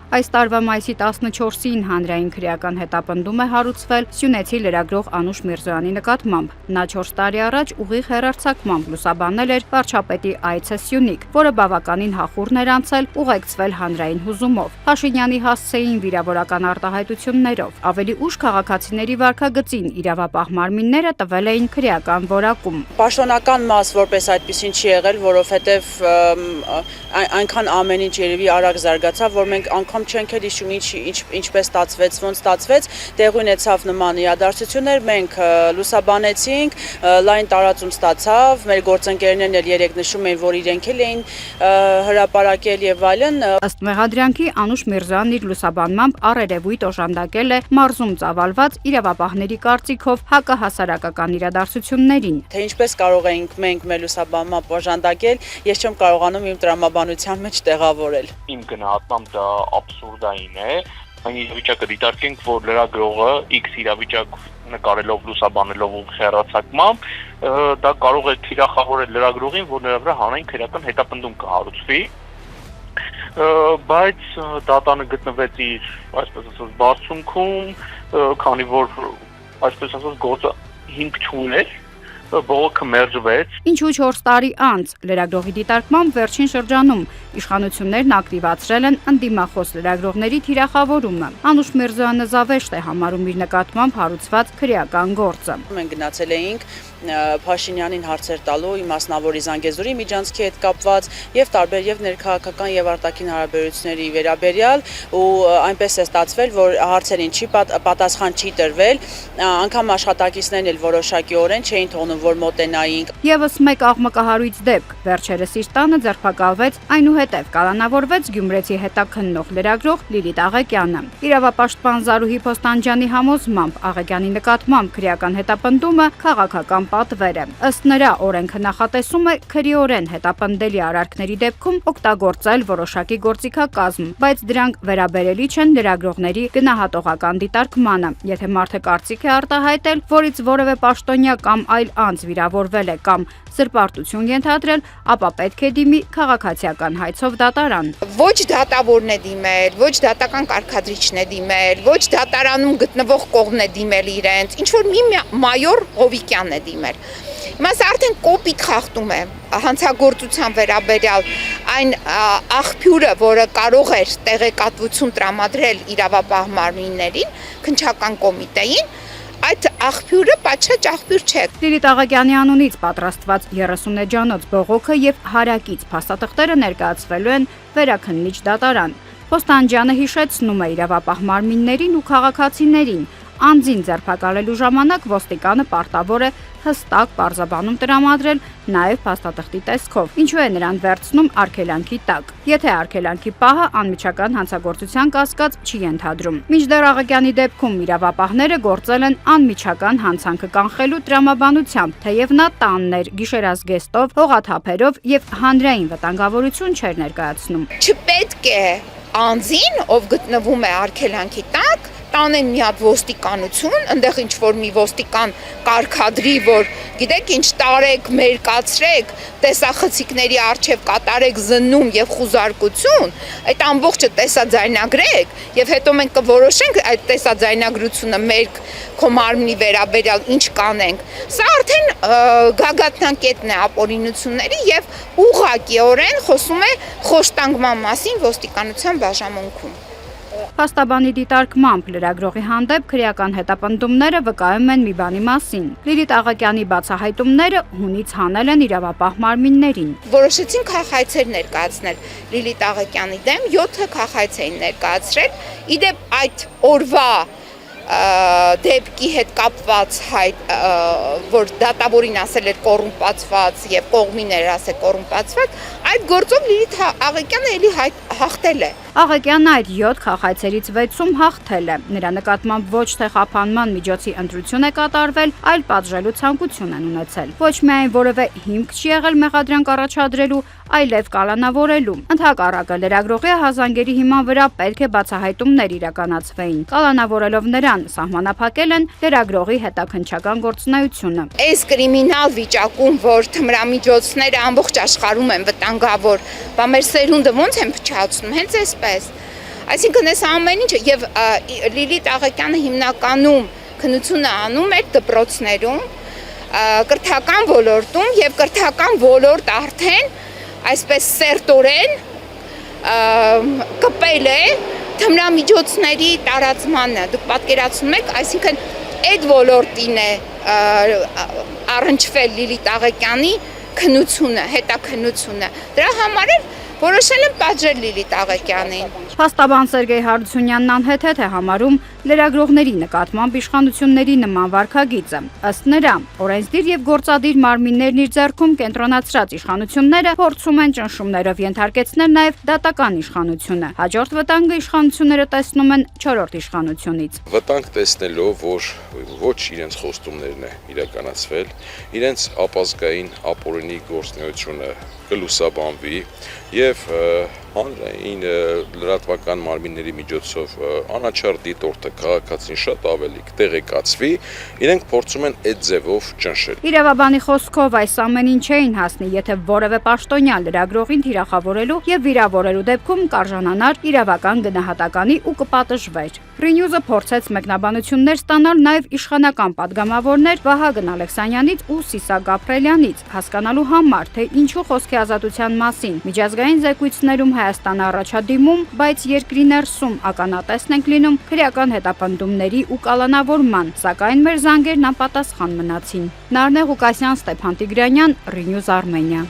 Այս տարվա մայիսի 14-ին հանրային քրեական հետապնդում է հարուցվել սյունեցի լրագրող Անուշ Միրզոյանի նկատմամբ։ Նա 4 տարի առաջ ուղիղ հեռարձակմամբ լուսաբանել էր վարչապետի այցը Սյունիք, որը բավականին հախուռն էր անցել ուղեկցվել հանրային հուզումով։ Փաշինյանի հասցեին վիրավորական արտահայտություններով։ Ավելի ուշ քաղաքացիների վարքագծին իրավապահ մարմինները տվել էին քրեական որակում։ Պաշտոնական մաս որպես այդպեսին չի եղել, որովհետև այնքան ամեն ինչ երևի արագ զարգացավ, որ մենք անգամ չենք էլ հիշում ինչպես ստացվեց, ոնց ստացվեց, տեղի ունեցավ նման իրադարձություններ, մենք լուսաբանեցինք, լայն տարածում ստացավ, մեր գործընկերներն էլ երեք նշում էին, որ իրենք էլ էին հրապարակել եւ այլն։ Ըստ մեղադրանքի Անուշ Միրզոյանն իր լուսաբանմամբ առերևույթ օժանդակել է մարզում ծավալված իրավապահների կարծիքով հակահասարակական իրադարձություններին։ Թե ինչպես կարող էինք մենք մեր լուսաբանմամբ օժանդակել, ես չեմ կարողանում իմ տրամաբանության մեջ տեղավորել։ Իմ գնահատմամբ դա աբսուրդային է, այն իրավիճակը դիտարկենք, որ լրագրողը X իրավիճակ նկարելով, լուսաբանելով ու հեռարձակմամբ, դա կարող է թիրախավորել լրագրողին, որ նրա վրա հանրային քրեական հետապնդում կհարուցվի, բայց դատանը գտնվեց իր, այսպես ասած, բարձունքում, քանի որ, այսպես ասած, գործը հիմք չուներ, բողոքը մերժվեց։ Ինչու 4 տարի անց լրագրողի դիտարկմամբ վերջին շրջանում իշխանություններն ակտիվացրել են ընդդիմախոս լրագրողների թիրախավորումը։ Անուշ Միրզոյանը զավեշտ է համարում իր նկատմամբ հարուցված քրեական գործը։ Մենք գնացել էինք Փաշինյանին հարցեր տալու մասնավորի Զանգեզուրի միջանցքի հետ կապված եւ տարբեր եւ ներքաղաքական եւ արտաքին հարաբերությունների վերաբերյալ ու այնպես է ստացվել, որ հարցերին պատասխան չի տրվել, անգամ աշխատակիցներն էլ որոշակիորեն չէին թողնում, որ մոտենայինք։ Եվս մեկ աղմկահարույց դեպք վերջերս իր տանը ձերբակալվեց, այնուհետև կալանավորվեց գյումրեցի հետաքննող լրագրող Լիլիթ Աղեկյանը։ Իրավապաշտպան Զարուհի Փոստանջյանի համոզմամբ Աղեկյանի նկատմամբ քրեական հետապնդումը քաղաքական պատվեր է։ Ըստ նրա օրենքը նախատեսում է քրեորեն հետապնդելի արարքների դեպքում օգտագործել որոշակի գործիքակազմ, բայց դրանք վերաբերելի չեն լրագրողների գնահատողական դիտարկմանը։ Եթե մարդը կարծիք է արտահայտել, որից որևէ պաշտոնյա կամ այլ անձ վիրավորվել է կամ սրբարտություն ենթադրել, ապա պետք է դիմի քաղաքացիական հայցով դատարան։ Ոչ դատավորն է դիմել, ոչ դատական կարգադրիչն է դիմել, ոչ դատարանում գտնվող կողմն է դիմել իրենց, ինչ որ մի մայոր Հովիկյանն է դիմել։ Հիմա սա արդեն կոպիտ խախտում է հանցագործության վերաբերյալ այն աղբյուրը, որը կարող էր տեղեկատվություն տրամադրել իրավապահ մարմիններին, քննչական կոմիտեին, այդ աղբյուրը պատշաճ աղբյուր չէ։ Լիլիթ Աղեկյանի անունից պատրաստված 30 էջանոց բողոքը եւ հարակից փաստաթղթերը ներկայացվելու են վերաքննիչ դատարան։ Փոստանջյանը հիշեցնում է իրավապահ մարմիններին ու քաղաքացիներին, անձին ձերբակալելու ժամանակ ոստիկանը պարտավոր է հստակ պարզաբանում տրամադրել նաև փաստաթղթի տեսքով, ինչու է նրան վերցնում արգելանքի տակ, եթե արգելանքի պահը անմիջական հանցագործության կասկած չի ենթադրում։ Մինչդեռ Աղեկյանի դեպքում իրավապահները գործել են անմիջական հանցանքը կանխելու տրամաբանությամբ, թեև նա տանն էր գիշերազգեստով, հողաթափերով եւ հանրային վտանգավորություն չէր ներկայացնում։ Չպետք է անձին, ով գտնվում է արգելանքի տակ, տանեն մի հատ ոստիկանություն, այնտեղ ինչ որ մի ոստիկան կարգադրի, որ գիտեք ինչ տարեք, մերկացրեք, տեսախցիկների առջև կատարեք զննում եւ խուզարկություն, այդ ամբողջը տեսաձայնագրեք եւ հետո մենք կորոշենք այդ տեսաձայնագրությունը մեր քո մարմնի վերաբերյալ ինչ կանենք։ Սա արդեն գագաթնակետն է ապօրինությունների եւ ուղղակիորեն խոսում է խոշտանգման մասին ոստիկանության բաժանմունքում։ Փաստաբանի դիտարկմամբ լրագրողի հանդեպ քրեական հետապնդումները վկայում են մի բանի մասին։ Լիլիթ Աղեկյանի բացահայտումները հունից հանել են իրավապահ մարմիններին։ Որոշեցին քաղաքացիներ ներկայացնել Լիլիթ Աղեկյանի դեմ 7 քաղաքացի էին ներկայացրել։ Իդեպ այդ օրվա դեպքի հետ կապված որ դատավորին ասել էր կոռումպացված եւ կողմին էր ասել կոռումպացված, այդ գործով Լիլիթ Աղեկյանը էլի հաղթել է։ Աղեկյանն այդ 7 քաղաքացիներից 6-ում հաղթել է։ Նրա նկատմամբ ոչ թե խափանման միջոցի ընտրություն է կատարվել, այլ պատժելու ցանկություն են ունեցել։ Ոչ միայն որևէ հիմք չի եղել մեղադրանք առաջադրելու, այլև կալանավորելու։ Ընդհակառակը լրագրողի հազանգերի հիման վրա պետք է բացահայտումներ իրականացվեին։ Կալանավորելով նրան սահմանափակել են լրագրողի հետաքննչական գործունեությունը։ Այս կրիմինալ վիճակում, որ թմրամիջոցները ամբողջ աշխարհում են վտանգավոր, բա մեր սերունդը ո՞նց են փչացնում, հենց այսպես։ Այսինքն այս ամեն ինչը եւ Լիլիթ Աղակյանը հիմնականում քննությունը անում էր դպրոցներում, կրթական ոլորտում եւ կրթական ոլորտ արդեն այսպես սերտորեն կպել է թմրամիջոցների տարածմանը։ Դուք պատկերացնում եք, այսինքն այդ ոլորտին է առնչվել Լիլիթ Աղակյանի քննությունը, հետաքննությունը։ Դրա համար էլ որոշել եմ պատժել Լիլիթ Աղակյանին։ Փաստաբան Սերգեյ Հարությունյանն անհեթեթ է համարում լրագրողների նկատմամբ իշխանությունների նման վարքագիծը։ Ըստ նրա, օրենսդիր եւ գործադիր մարմիններն իր ձեռքում կենտրոնացրած իշխանությունները փորձում են ճնշումներով ենթարկեցնել նաեւ դատական իշխանությունը։ Հաջորդ վտանգը իշխանությունները տեսնում են չորրորդ իշխանությունից։ Վտանգ տեսնելով, որ ոչ իրենց խոստումներն է իրականացվել, իրենց ապազգային ապօրինի գործունեությունը կլուսաբանվի եւ հանրային լրատվական մարմինների միջոցով անաչառ դիտորդը քաղաքացին շատ ավելի կտեղեկացվի, իրենք փորձում են այդ ձևով ճնշել։ Իրավաբանի խոսքով այս ամեն ինչ չէին հասնի, եթե որևէ պաշտոնյա լրագրողին թիրախավորելու եւ վիրավորելու դեպքում կարժանանար իրավական գնահատականի ու կպատժվեր։ Free-News-ը փորձեց մեկնաբանություններ ստանալ նաեւ իշխանական падգամավորներ Վահագն Ալեքսանյանից ու Սիսա Գաբրելյանից, հասկանալու համար, թե ինչու խոսքի ազատության մասին միջազգային զեկույցներում Հայաստանը առաջադիմում, բայց երկրի ներսում ականատեսն ենք լինում քրեական հետապնդումների ու կալանավորման, սակայն մեր զանգերն անպատասխան մնացին։ Նարնե Ղուկասյան, Ստեփան Տիգրանյան, Free-News Armenia։